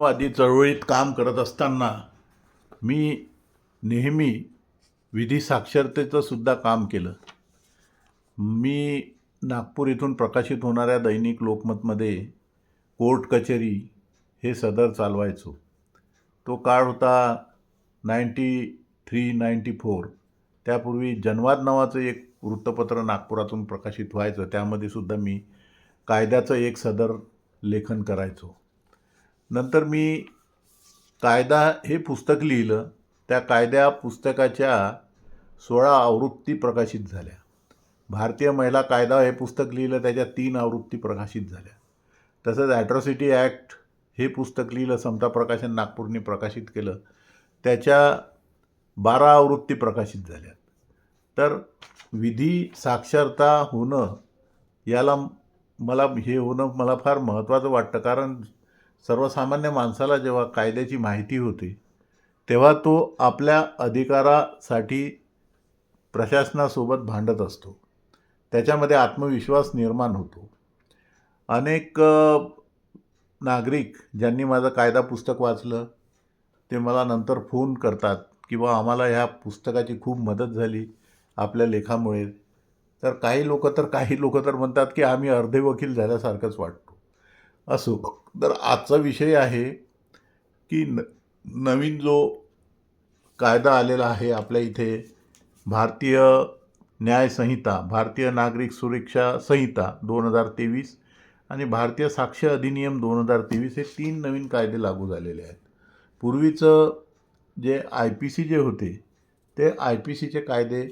आदी चळवळीत काम करत असताना मी नेहमी विधी साक्षरतेचं सुद्धा काम केलं. मी नागपूर इथून प्रकाशित होणाऱ्या दैनिक लोकमतमध्ये कोर्ट कचेरी हे सदर चालवायचो. तो काळ होता 93-94. त्यापूर्वी जनवाद नावाचं एक वृत्तपत्र नागपुरातून प्रकाशित व्हायचं. त्यामध्ये सुद्धा मी कायद्याचं एक सदर लेखन करायचो. नंतर मी कायदा हे पुस्तक लिहिलं. त्या कायद्या पुस्तकाच्या 16 आवृत्ती प्रकाशित झाल्या. भारतीय महिला कायदा हे पुस्तक लिहिलं, त्याच्या 3 आवृत्ती प्रकाशित झाल्या. तसंच ॲट्रॉसिटी ॲक्ट हे पुस्तक लिहिलं, समता प्रकाशन नागपूरने प्रकाशित केलं, त्याच्या 12 आवृत्ती प्रकाशित झाल्या. तर विधी साक्षरता होणं याला मला फार महत्त्वाचं वाटतं. कारण सर्वसामान्य माणसाला जेव्हा कायद्याची माहिती होते तेव्हा तो आपल्या अधिकारासाठी प्रशासनासोबत भांडत असतो. त्याच्यामध्ये आत्मविश्वास निर्माण होतो. अनेक नागरिक ज्यांनी माझं कायदा पुस्तक वाचलं ते मला नंतर फोन करतात किंवा आम्हाला ह्या पुस्तकाची खूप मदत झाली आपल्या लेखामुळे. तर काही लोक तर म्हणतात की आम्ही अर्धे वकील झाल्यासारखंच वाटतो. असो, तर आजचा विषय आहे की नवीन जो कायदा आलेला आहे आपल्या इथे, भारतीय न्याय संहिता, भारतीय नागरिक सुरक्षा संहिता 2023 आणि भारतीय साक्ष अधिनियम 2023 हे 3 नवीन कायदे लागू झालेले आहेत. पूर्वीचं जे IPC जे होते ते IPCचे कायदे,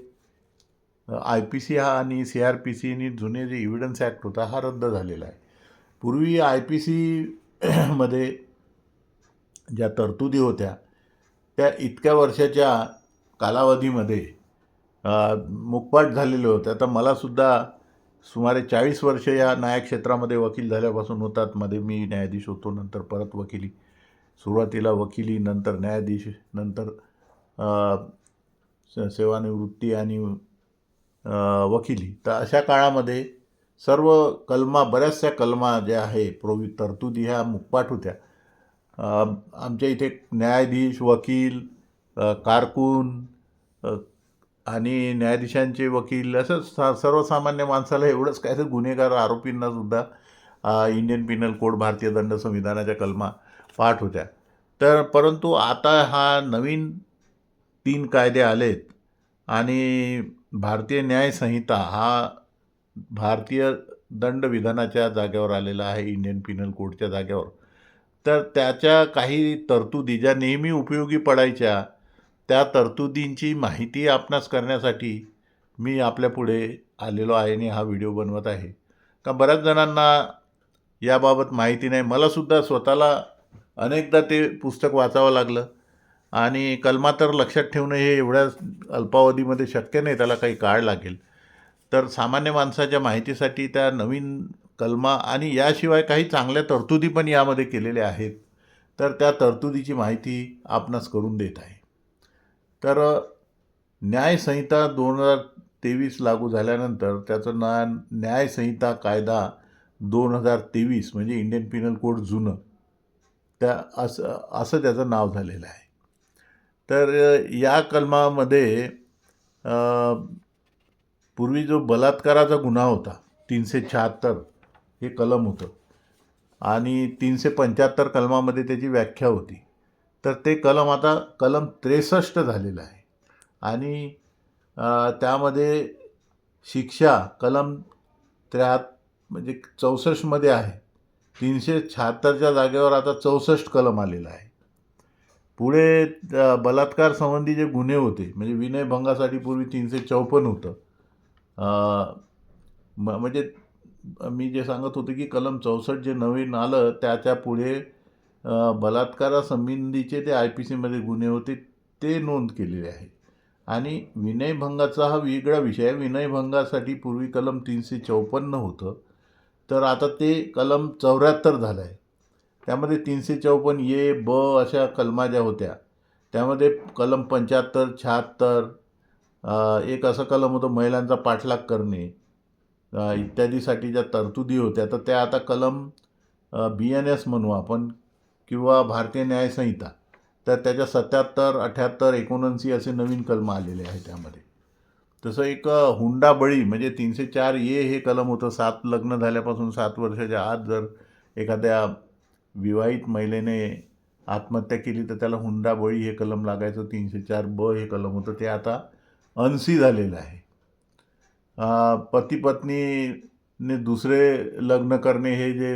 IPC हा आणि CRPC आणि जुने जे एव्हिडन्स ॲक्ट होता हा रद्द झालेला आहे. पूर्वी IPC मध्ये ज्या तरतुदी होत्या त्या इतक्या वर्षाच्या कालावधीमध्ये मुकपाट झालेल्या होत्या. तर मलासुद्धा सुमारे 40 वर्ष या न्याय क्षेत्रामध्ये वकील झाल्यापासून होतात. मध्ये मी न्यायाधीश होतो, नंतर परत वकिली, सुरुवातीला वकिली, नंतर न्यायाधीश, नंतर सेवानिवृत्ती आणि वकिली. तर अशा काळामध्ये सर्व बऱ्याचशा कलमा ज्या आहे तरतुदी ह्या मुकपाट होत्या. आमच्या इथे न्यायाधीश, वकील, कारकून आणि न्यायाधीशांचे वकील असं सर्वसामान्य माणसाला एवढंच काय तर गुन्हेगार आरोपींनासुद्धा इंडियन पिनल कोड, भारतीय दंड संविधानाच्या कलमा पाठ होत्या. परंतु आता हा नवीन 3 कायदे आलेत आणि भारतीय न्याय संहिता हा भारतीय दंडविधानाच्या जागेवर आलेला आहे, इंडियन पिनल कोडच्या जागेवर. तर त्याच्या काही तरतुदी ज्या नेहमी उपयोगी पडायच्या त्या तरतुदींची माहिती आपणास करण्यासाठी मी आपल्यापुढे आलेलो आहे आणि हा व्हिडिओ बनवत आहे. का बऱ्याच जणांना याबाबत माहिती नाही. मलासुद्धा स्वतःला अनेकदा ते पुस्तक वाचावं लागलं आणि कलमा तर लक्षात ठेवणं हे एवढ्या अल्पावधीमध्ये शक्य नाही, त्याला काही काळ लागेल. तर सामान्य माणसाच्या माहितीसाठी त्या नवीन कलमा आणि याशिवाय काही चांगल्या तरतुदी पण यामध्ये केलेल्या आहेत. तर त्या तरतुदीची माहिती आपणास करून देत आहे. तर न्याय संहिता 2023 लागू झाल्यानंतर त्याचं न्याय संहिता कायदा 2023 म्हणजे इंडियन पिनल कोड जुनं, असं त्याचं नाव झालेलं आहे. तर या कलमामध्ये पूर्वी जो बलात्काराचा गुन्हा होता 376 हे कलम होतं आणि 375 कलमामध्ये त्याची व्याख्या होती. तर ते कलम आता कलम 63 झालेलं आहे आणि त्यामध्ये शिक्षा कलम 64 मध्ये आहे. 376च्या जागेवर आता 64 कलम आलेला आहे. पुढे बलात्कार संबंधी जे गुन्हे होते म्हणजे विनयभंगासाठी पूर्वी 354 होतं. म्हणजे मी जे सांगत होतो की कलम 64 जे नवीन आलं त्याच्या पुढे बलात्कारासंबंधीचे ते IPC मध्ये गुन्हे होते ते नोंद केलेले आहे. आणि विनयभंगाचा हा वेगळा विषय आहे. विनयभंगासाठी पूर्वी कलम 354 होतं, तर आता ते कलम 74 झालं आहे. त्यामध्ये 354 A, B अशा कलमा ज्या होत्या त्यामध्ये कलम 75, 76 एक असं कलम होतं महिलांचा पाठलाग करणे इत्यादीसाठी ज्या तरतुदी होत्या तर त्या आता कलम BNS म्हणू आपण, किंवा भारतीय न्यायसंहिता, तर त्याच्या 77, 78, 79 असे नवीन कलम आलेले आहे त्यामध्ये. तसं एक हुंडा बळी म्हणजे 304 ए हे कलम होतं. 7 लग्न झाल्यापासून 7 वर्षाच्या आत जर एखाद्या विवाहित महिलेने आत्महत्या केली तर त्याला हुंडा बळी हे कलम लागायचं. 304 ब हे कलम होतं, ते आता अनसी झालेलं आहे. पती पत्नीने दुसरे लग्न करणे हे जे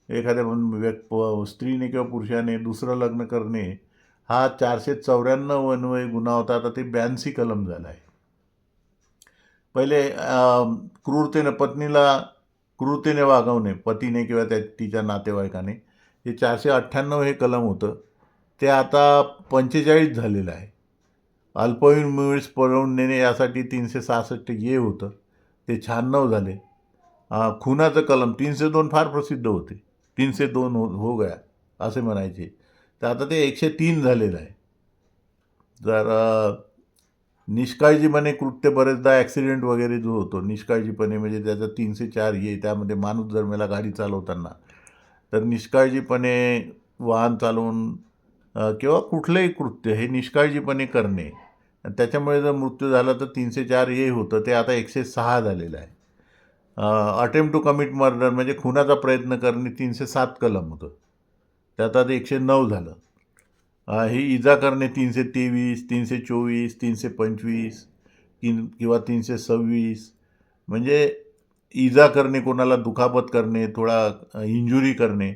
एखाद्या स्त्रीने किंवा पुरुषाने दुसरं लग्न करणे हा 494 अन्वये गुन्हा होता. आता ते 82 कलम झाला आहे. पहिले क्रूरतेने पत्नीला क्रूरतेने वागवणे, पतीने किंवा तिच्या नातेवाईकाने, हे 498 हे कलम होतं, ते आता 45 झालेलं आहे. अल्पवयीन मुलीस पळवून नेणे यासाठी 366 ए होतं, ते 96 झाले. खुनाचं कलम 302 फार प्रसिद्ध होते. 302 हो गया असे म्हणायचे, तर आता ते 103 झालेलं आहे. जर निष्काळजीपणे कृत्य, बरेचदा ॲक्सिडेंट वगैरे जो होतो निष्काळजीपणे, म्हणजे त्याचं 304 ए, त्यामध्ये माणूस जर मेला गाडी चालवताना, तर निष्काळजीपणे वाहन चालवून किंवा कुठलंही कृत्य हे निष्काळजीपणे करणे, त्याच्यामुळे जर मृत्यू झाला तर 304 ए होतं, ते आता 106 झालेलं आहे. अटेम्प्ट टू कमिट मर्डर म्हणजे खुनाचा प्रयत्न करणे 307 कलम होतं, त्यात आता 109 झालं. ही इजा करणे 323, 324, 325 किंवा 326, म्हणजे इजा करणे, कोणाला दुखापत करणे, थोडा इंजुरी करणे,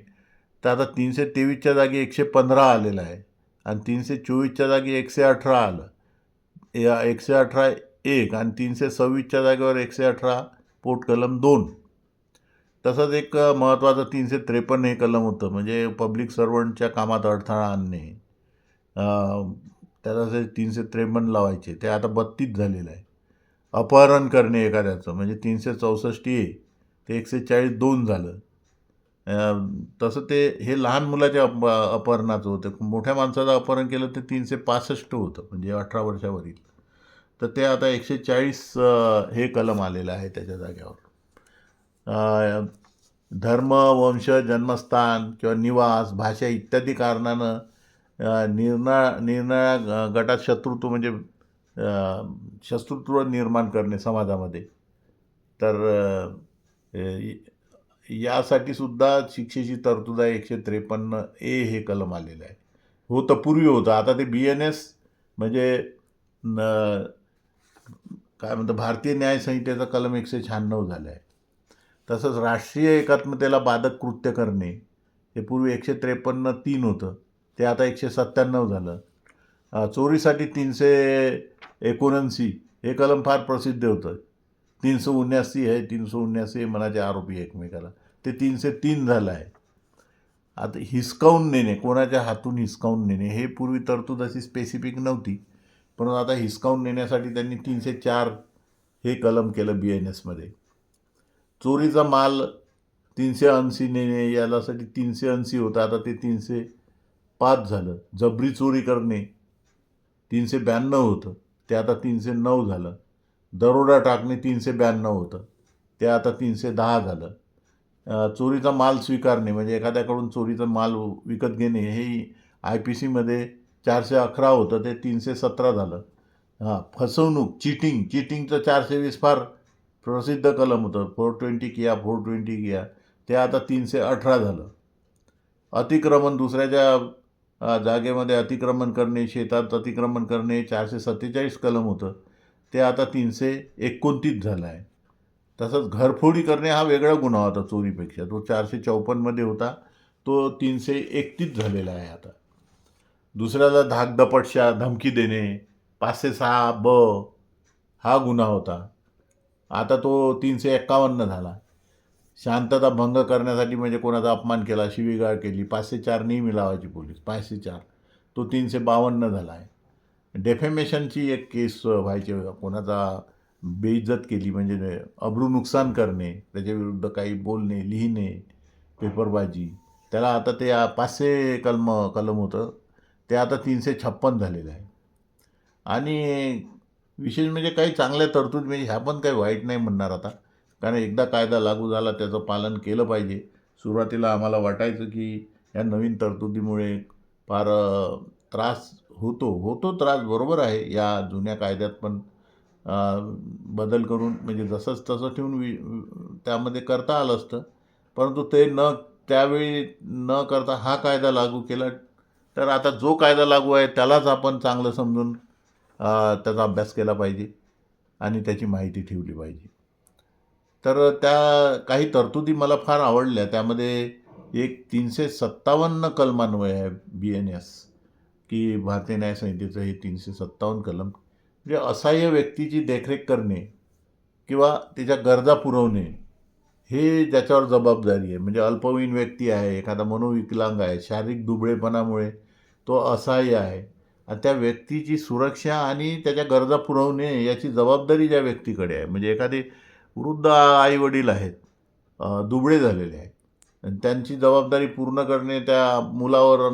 तर आता 323च्या जागी 115 आलेलं आहे आणि 324च्या जागी 118 आलं. 118 एक आणि 326च्या जागेवर 118 पोट कलम 2. तसंच एक महत्त्वाचं 353 हे कलम होतं, म्हणजे पब्लिक सर्वंटच्या कामात अडथळा आणणे, त्याला 353 लावायचे, ते आता 32 झालेलं आहे. अपहरण करणे एखाद्याचं म्हणजे 364 ए, ते 142 झालं. तसं ते हे लहान मुलाच्या अपहरणाचं होतं. मोठ्या माणसाचं अपहरण केलं तर 365 होतं, म्हणजे 18 वर्षावरील, तर ते आता 140 हे कलम आलेलं आहे त्याच्या जाग्यावर. धर्म, वंश, जन्मस्थान किंवा निवास, भाषा इत्यादी कारणानं निरनिराळ्या गटात शत्रुत्व म्हणजे शत्रुत्व निर्माण करणे समाजामध्ये, तर यासाठी सुद्धा शिक्षेची तरतूद आहे. 153 ए हे कलम आलेलं आहे. होतं, पूर्वी होतं, आता ते BNS म्हणजे काय म्हणतं, भारतीय न्यायसंहितेचा कलम 196 झालं आहे. तसंच राष्ट्रीय एकात्मतेला बाधक कृत्य करणे हे पूर्वी 153(3) होतं, ते आता 197 झालं. चोरीसाठी 379 हे कलम फार प्रसिद्ध होतं. 379 आहे, 379 म्हणायचे आरोपी एकमेकाला, ते 303 झालं आहे. आता हिसकावून नेणे, कोणाच्या हातून हिसकावून नेणे, हे पूर्वी तरतूद अशी स्पेसिफिक नव्हती, पण आता हिसकावून नेण्यासाठी त्यांनी 304 हे कलम केलं BNSमध्ये. चोरीचा माल 380 नेणे यासाठी 380 होतं, आता ते 305 झालं. जबरी चोरी करणे 392 होतं, ते आता 309 झालं. दरोडा टाकणे 392 होतं, ते आता 310 झालं. चोरीचा माल स्वीकारणे म्हणजे एखाद्याकडून चोरीचा माल विकत घेणे हे IPCमध्ये 411 होतं, ते 317 झालं. फसवणूक, चिटिंगचं 420 फार प्रसिद्ध कलम होतं, 420 किया, ते आता 318 झालं. अतिक्रमण, दुसऱ्याच्या जागेमध्ये अतिक्रमण करणे, शेतात अतिक्रमण करणे, 447 कलम होतं, ते आता 329 झालं आहे. तसंच घरफोडी करणे हा वेगळा गुन्हा होता चोरीपेक्षा, तो 454 होता, तो 331 झालेला आहे आता. दुसऱ्याला धाकदपटशा, धमकी देणे 506 ब हा गुन्हा होता, आता तो 351 झाला. शांतता भंग करण्यासाठी म्हणजे कोणाचा अपमान केला, शिवीगाळ केली, 504 नेहमी लावायची पोलीस, 504, तो 352 झाला आहे. डेफेमेशनची एक केस व्हायची, कोणाचा बेइज्जत केली म्हणजे अब्रू नुकसान करणे, त्याच्याविरुद्ध काही बोलणे, लिहिणे, पेपरबाजी, त्याला आता ते 500 कलम होतं, ते आता 356 झालेलं आहे. आणि विशेष म्हणजे काही चांगल्या तरतूद, म्हणजे ह्या पण काही वाईट नाही म्हणणार आता, कारण एकदा कायदा लागू झाला त्याचं पालन केलं पाहिजे. सुरुवातीला आम्हाला वाटायचं की या नवीन तरतुदीमुळे फार त्रास होतो त्रास, बरोबर आहे. या जुन्या कायद्यात पण अ, बदल करून म्हणजे जसंच तसं ठेवून त्यामध्ये करता आलं असतं. परंतु ते त्यावेळी न करता हा कायदा लागू केला, तर आता जो कायदा लागू आहे त्यालाच आपण चांगलं समजून त्याचा अभ्यास केला पाहिजे आणि त्याची माहिती ठेवली पाहिजे. तर त्या काही तरतुदी मला फार आवडल्या. त्यामध्ये एक 357 कलमान्वये आहे BNS, की भारतीय न्याय संहितेचं हे 357 कलम, म्हणजे असहाय्य व्यक्तीची देखरेख करणे किंवा त्याच्या गरजा पुरवणे हे ज्याच्यावर जबाबदारी आहे. म्हणजे अल्पवयीन व्यक्ती आहे, एखादा मनोविकलांग आहे, शारीरिक दुबळेपणामुळे तो असहाय्य आहे आणि त्या व्यक्तीची सुरक्षा आणि त्याच्या गरजा पुरवणे याची जबाबदारी ज्या व्यक्तीकडे आहे. म्हणजे एखादे वृद्ध आई-वडील आहेत, दुबळे झालेले आहेत आणि त्यांची जबाबदारी पूर्ण करणे त्या मुलावर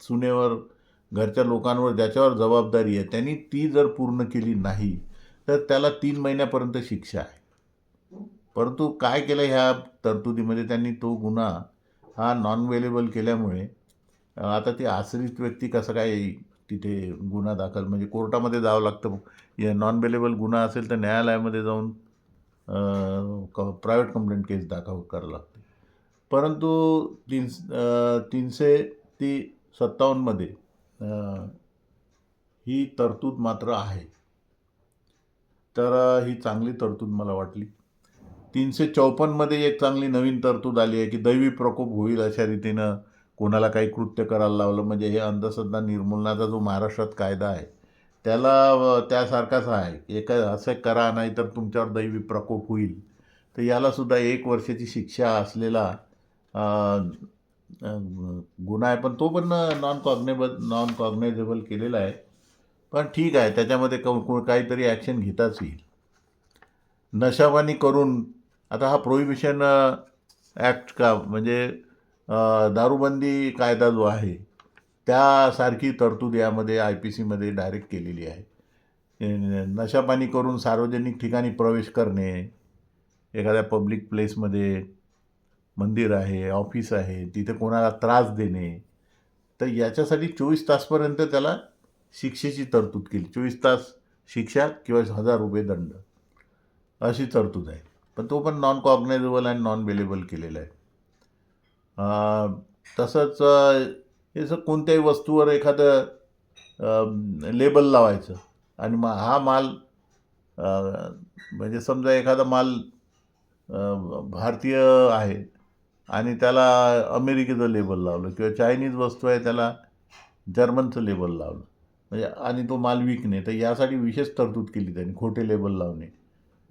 सुनेवर, घरच्या लोकांवर ज्याच्यावर जबाबदारी आहे, त्यांनी ती जर पूर्ण केली नाही, तर त्याला 3 महिन्यापर्यंत शिक्षा आहे. परंतु काय केलं ह्या तरतुदीमध्ये, त्यांनी तो गुन्हा हा नॉन वेलेबल केल्यामुळे आता ती आश्रित व्यक्ती कसं काय तिथे गुन्हा दाखल, म्हणजे कोर्टामध्ये जावं लागतं. नॉन वेलेबल गुन्हा असेल तर न्यायालयामध्ये जाऊन प्रायव्हेट कंप्लेंट केस दाखल करावं लागते. परंतु 357 ही तरतूद मात्र आहे. तर ही चांगली तरतूद मला वाटली. 354 एक चांगली नवीन तरतूद आली आहे, की दैवी प्रकोप होईल अशा रीतीनं कोणाला काही कृत्य करायला लावलं, म्हणजे हे अंधश्रद्धा निर्मूलनाचा जो महाराष्ट्रात कायदा आहे त्याला त्यासारखाच आहे. असं करा नाही तर तुमच्यावर दैवी प्रकोप होईल. तर यालासुद्धा 1 वर्षाची शिक्षा असलेला अ, अ, गुन्हा आहे. पण तो पण नॉन कॉग्नायझेबल केलेला आहे. पण ठीक आहे, त्याच्यामध्ये काहीतरी ॲक्शन घेताच येईल. नशापानी करून आता हा प्रोहिबिशन ॲक्ट का म्हणजे दारूबंदी कायदा जो आहे त्यासारखी तरतूद यामध्ये IPCमध्ये डायरेक्ट केलेली आहे. नशापानी करून सार्वजनिक ठिकाणी प्रवेश करणे, एखाद्या पब्लिक प्लेसमध्ये, मंदिर आहे, ऑफिस आहे, तिथे कोणाला त्रास देणे, तर याच्यासाठी 24 तासपर्यंत त्याला शिक्षेची तरतूद केली. 24 तास शिक्षा किंवा ₹1000 दंड अशी तरतूद आहे. पण तो पण नॉन कॉग्नायझेबल आणि नॉन बेलेबल केलेला आहे. तसंच हे कोणत्याही वस्तूवर एखादं लेबल लावायचं आणि मग हा माल म्हणजे समजा एखादा माल भारतीय आहे आणि त्याला अमेरिकेचं लेबल लावलं किंवा चायनीज वस्तू आहे त्याला जर्मनचं लेबल लावलं, म्हणजे आणि तो माल विकणे, तर यासाठी विशेष तरतूद केली त्यांनी, खोटे लेबल लावणे.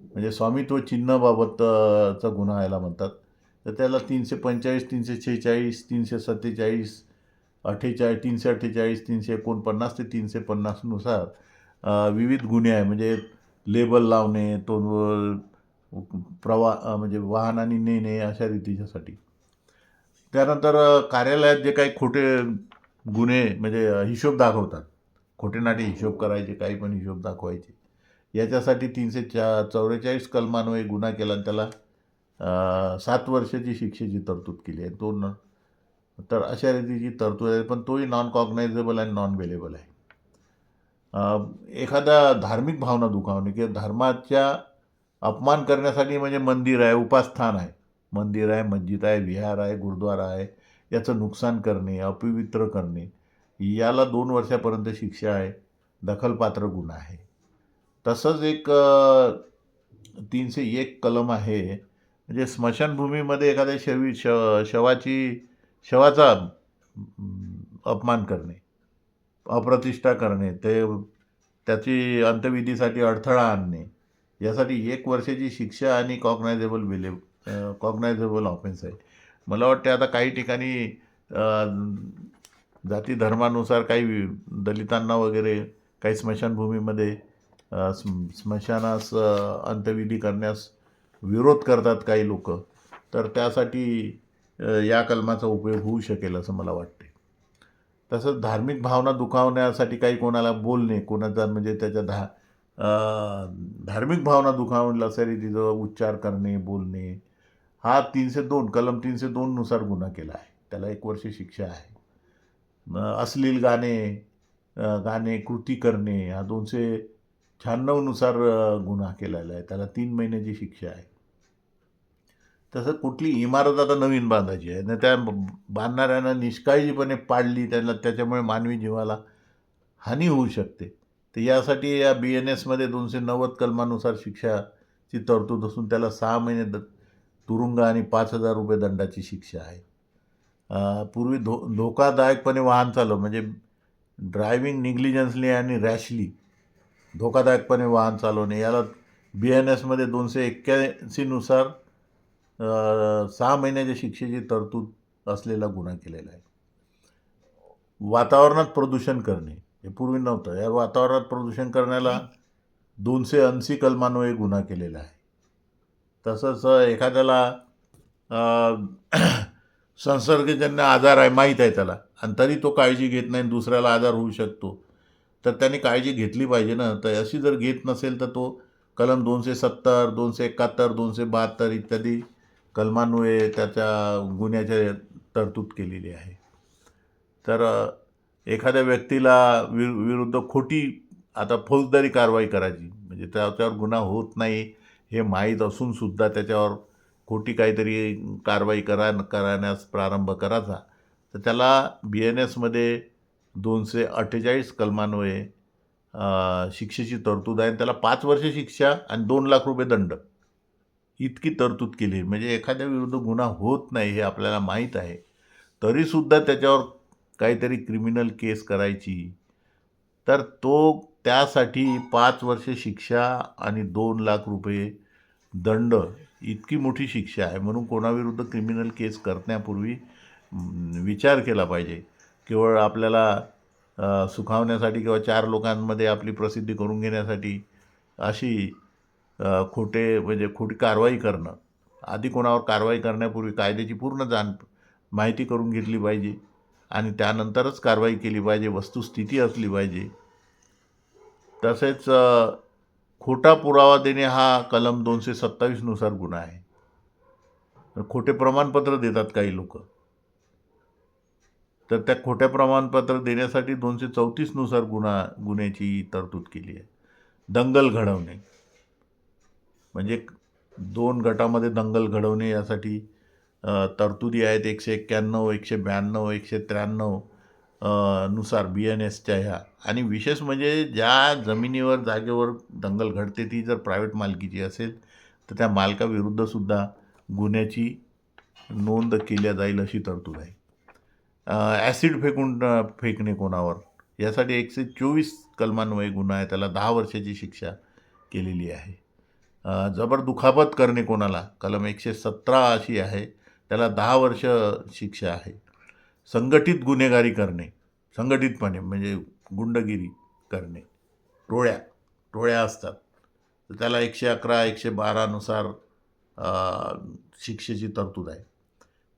म्हणजे स्वामित्व चिन्हाबाबतचा गुन्हा याला म्हणतात. तर त्याला 345, 346, 347, 348, 349 ते 350 नुसार विविध गुन्हे आहे. म्हणजे लेबल लावणे, तो म्हणजे वाहनाने नेणे अशा रीतीच्यासाठी. त्यानंतर कार्यालयात जे काही खोटे गुन्हे म्हणजे हिशोब दाखवतात, खोटेनाटे हिशोब करायचे, काही पण हिशोब दाखवायचे, याच्यासाठी 344 कलमान्वये गुन्हा केला आणि त्याला 7 वर्षाची शिक्षेची तरतूद केली आहे. तर अशा रीतीची तरतूद आहे, पण तोही नॉन कॉग्नायझेबल आणि नॉन बेलेबल आहे. एखादा धार्मिक भावना दुखावणे किंवा धर्माच्या अपमान करण्यासाठी, म्हणजे मंदिर आहे, उपास्थान आहे, मंदिर आहे, मस्जिद आहे, विहार आहे, गुरुद्वारा आहे, याचं नुकसान करणे, अपवित्र करणे, याला 2 वर्षापर्यंत शिक्षा आहे, दखलपात्र गुन्हा आहे. तसंच एक 301 कलम आहे, म्हणजे स्मशानभूमीमध्ये एखाद्या शवाचा अपमान करणे, अप्रतिष्ठा करणे, त्याची अंत्यविधीसाठी अडथळा आणणे, यासाठी 1 वर्षाची शिक्षा आणि कॉग्नायझेबल ऑफेन्स आहे. मला वाटते आता काही ठिकाणी जाती धर्मानुसार काही दलितांना वगैरे काही स्मशानभूमीमध्ये स्मशानास अंत्यविधी करण्यास विरोध करतात काही लोक, तर त्यासाठी या कलमाचा उपयोग होऊ शकेल असं मला वाटते. तसंच धार्मिक भावना दुखावण्यासाठी काही कोणाला बोलणे, कोणाचा म्हणजे त्याच्या धार्मिक भावना दुखावल्या अशा रीतीचं उच्चार करणे, बोलणे, हा 302 कलम 302 नुसार गुन्हा केला आहे. त्याला 1 वर्ष शिक्षा आहे. अश्लील गाणे कृती करणे हा 296 नुसार गुन्हा केलेला आहे. त्याला 3 महिन्याची शिक्षा आहे. तसं कुठली इमारत आता नवीन बांधायची आहे आणि त्या बांधणाऱ्यानं निष्काळजीपणे पाडली, त्याच्यामुळे मानवी जीवाला हानी होऊ शकते. तर यासाठी या BNSमध्ये 290 कलमानुसार शिक्षाची तरतूद असून त्याला 6 महिने तुरुंग आणि ₹5,000 दंडाची शिक्षा आहे. पूर्वी धोकादायकपणे वाहन चालव म्हणजे ड्रायव्हिंग निग्लिजन्सली आणि रॅशली धोकादायकपणे वाहन चालवणे याला BNSमध्ये 281 नुसार 6 महिन्याच्या शिक्षेची तरतूद असलेला गुन्हा केलेला आहे. वातावरणात प्रदूषण करणे हे पूर्वी नव्हतं. या वातावरणात प्रदूषण करण्याला 280 कलमान्वये गुन्हा केलेला आहे. तसंच एखाद्याला संसर्गजन्य आजार आहे माहीत आहे त्याला आणि तरी तो काळजी घेत नाही, दुसऱ्याला आजार होऊ शकतो, तर त्याने काळजी घेतली पाहिजे ना. तर अशी जर घेत नसेल तर तो कलम 270, 271, 272 इत्यादी कलमान्वये त्याच्या गुन्ह्याच्या तरतूद केलेली आहे. तर एखाद्या व्यक्तीला विरुद्ध खोटी आता फौजदारी कारवाई करायची म्हणजे त्याच्यावर गुन्हा होत नाही हे माहीत असूनसुद्धा त्याच्यावर खोटी काहीतरी कारवाई करण्यास प्रारंभ करायचा, तर त्याला BNSमध्ये 248 कलमान्वये शिक्षेची तरतूद आहे. त्याला 5 वर्ष शिक्षा आणि ₹2,00,000 दंड इतकी तरतूद केली. म्हणजे एखाद्या विरुद्ध गुन्हा होत नाही हे आपल्याला माहीत आहे, तरीसुद्धा त्याच्यावर काहीतरी क्रिमिनल केस करायची, तर तो त्यासाठी 5 वर्ष शिक्षा आणि ₹2,00,000 दंड इतकी मोठी शिक्षा आहे. म्हणून कोणाविरुद्ध क्रिमिनल केस करण्यापूर्वी विचार केला पाहिजे. केवळ आपल्याला सुखावण्यासाठी किंवा 4 लोकांमध्ये आपली प्रसिद्धी करून घेण्यासाठी अशी खोटी कारवाई करणं. आधी कोणावर कारवाई करण्यापूर्वी कायद्याची पूर्ण माहिती करून घेतली पाहिजे आणि त्यानंतरच कारवाई केली पाहिजे. वस्तुस्थिती असली पाहिजे. तसेच खोटा पुरावा देणे हा कलम 227 नुसार गुन्हा आहे. खोटे प्रमाणपत्र देतात काही लोक, तर त्या खोट्या प्रमाणपत्र देण्यासाठी 234 नुसार गुन्ह्याची तरतूद केली आहे. दंगल घडवणे म्हणजे 2 गटामध्ये दंगल घडवणे यासाठी तरतुदी आहेत. 191, 192, 193 नुसार BNSच्या ह्या. आणि विशेष म्हणजे ज्या जमिनीवर जागेवर दंगल घडते ती जर प्रायव्हेट मालकीची असेल तर त्या मालकाविरुद्धसुद्धा गुन्ह्याची नोंद केल्या जाईल अशी तरतूद आहे. ॲसिड फेकणे कोणावर यासाठी 124 कलमान्वये गुन्हा आहे. त्याला 10 वर्षाची शिक्षा केलेली आहे. जबर दुखापत करणे कोणाला कलम 117 अशी आहे, त्याला 10 वर्ष शिक्षा आहे. संघटित गुन्हेगारी करणे संघटितपणे म्हणजे गुंडगिरी करणे, टोळ्या असतात, तर त्याला 111, 112 नुसार शिक्षेची तरतूद आहे.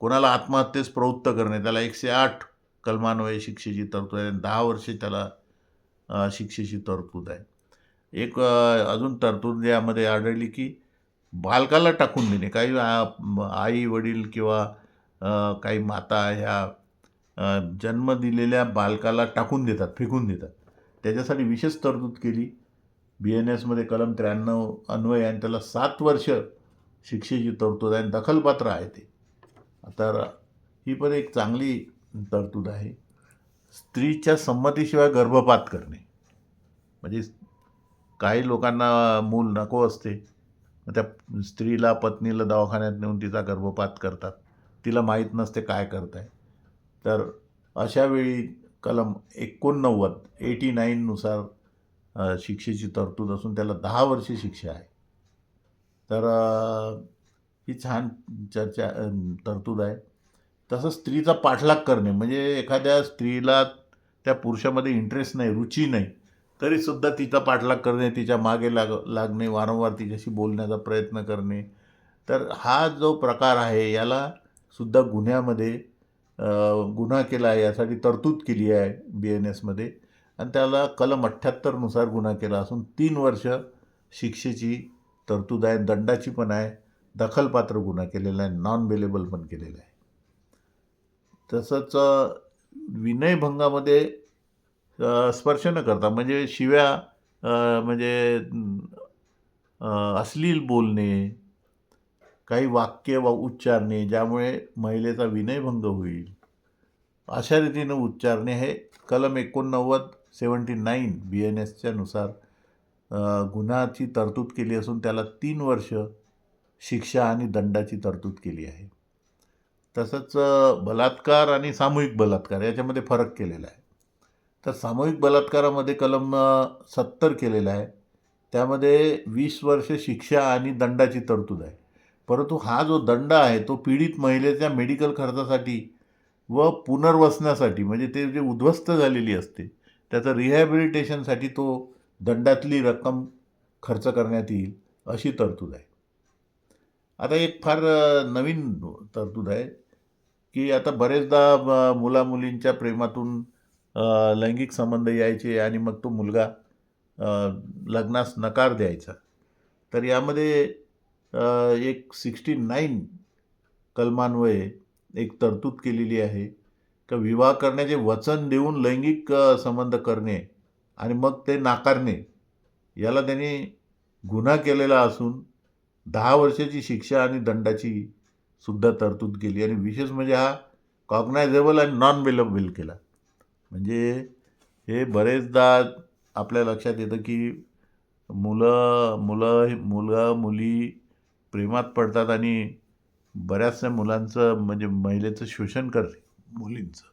कोणाला आत्महत्येस प्रवृत्त करणे त्याला 108 कलमान्वये शिक्षेची तरतूद आहे. 10 वर्षे त्याला शिक्षेची तरतूद आहे. एक अजून तरतूद यामध्ये आढळली की बालकाला टाकून देणे. काही आई वडील किंवा काही माता ह्या जन्म दिलेल्या बालकाला टाकून देतात, फेकून देतात. त्याच्यासाठी विशेष तरतूद केली BNSमध्ये कलम 93 अन्वये आणि त्याला 7 वर्ष शिक्षेची तरतूद आहे. दखलपात्र आहे ते. तर ही पण एक चांगली तरतूद आहे. स्त्रीच्या संमतीशिवाय गर्भपात करणे म्हणजे काही लोकांना मूल नको असते, त्या स्त्रीला पत्नीला दवाखान्यात नेऊन तिचा गर्भपात करतात. तिला माहीत नसते काय करत आहे. तर अशावेळी कलम 89 नुसार शिक्षेची तरतूद असून त्याला 10 वर्षे शिक्षा आहे. तर ही छान तरतूद आहे. तसंच स्त्रीचा पाठलाग करणे म्हणजे एखाद्या स्त्रीला त्या पुरुषामध्ये इंटरेस्ट नाही, रुची नाही, तरीसुद्धा तिचा पाठलाग करणे, तिच्या मागे लागणे, वारंवार तिच्याशी बोलण्याचा प्रयत्न करणे. तर हा जो प्रकार आहे याला सुद्धा गुन्ह्यामध्ये गुन्हा केला आहे यासाठी तरतूद केली आहे BNSमध्ये आणि त्याला कलम 78 नुसार गुन्हा केला असून 3 वर्ष शिक्षेची तरतूद आहे. दंडाची पण आहे. दखलपात्र गुन्हा केलेला आहे. नॉन बेलेबल पण केलेला आहे. तसंच विनयभंगामध्ये स्पर्श न करता म्हणजे शिव्या, म्हणजे अश्लील बोलणे, काही वाक्य व उच्चारणे ज्यामुळे महिलेचा विनयभंग होईल, अशा रीतीनं उच्चारणे हे कलम 89-79 BNSच्या नुसार गुन्ह्याची तरतूद केली असून त्याला 3 वर्ष शिक्षा आणि दंडाची तरतूद केली आहे. तसंच बलात्कार आणि सामूहिक बलात्कार याच्यामध्ये फरक केलेला आहे. तर सामूहिक बलात्कारामध्ये कलम 70 केलेला आहे. त्यामध्ये 20 वर्ष शिक्षा आणि दंडाची तरतूद आहे. परंतु हा जो दंड आहे तो पीडित महिलेच्या मेडिकल खर्चासाठी व पुनर्वसनासाठी म्हणजे ते जे उद्ध्वस्त झालेली असते त्याचं रिहॅबिलिटेशनसाठी तो दंडातली रक्कम खर्च करण्यात येईल अशी तरतूद आहे. आता एक फार नवीन तरतूद आहे की आता बरेचदा मुलामुलींच्या प्रेमातून लैंगिक संबंध यायचे आणि मग तो मुलगा लग्नास नकार द्यायचा. तर यामध्ये एक 69 कलमान्वये एक तरतूद केलेली आहे का विवाह करण्याचे वचन देऊन लैंगिक संबंध करणे आणि मग ते नाकारणे याला त्यांनी गुन्हा केलेला असून 10 वर्षाची शिक्षा आणि दंडाची सुद्धा तरतूद केली आणि विशेष म्हणजे हा कॉग्नायझेबल आणि नॉन बेलेबल केला. म्हणजे हे बरेचदा आपल्या लक्षात येतं की मुलं मुली प्रेमात पडतात आणि बऱ्याचशा मुलांचं म्हणजे महिलेचं शोषण करते, मुलींचं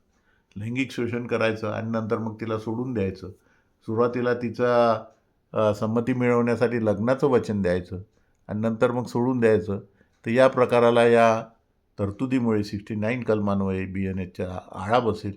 लैंगिक शोषण करायचं आणि नंतर मग तिला सोडून द्यायचं. सुरुवातीला तिचा संमती मिळवण्यासाठी लग्नाचं वचन द्यायचं आणि नंतर मग सोडून द्यायचं. तर या प्रकाराला या तरतुदीमुळे 69 कलमान्वये BNSच्या आळा बसेल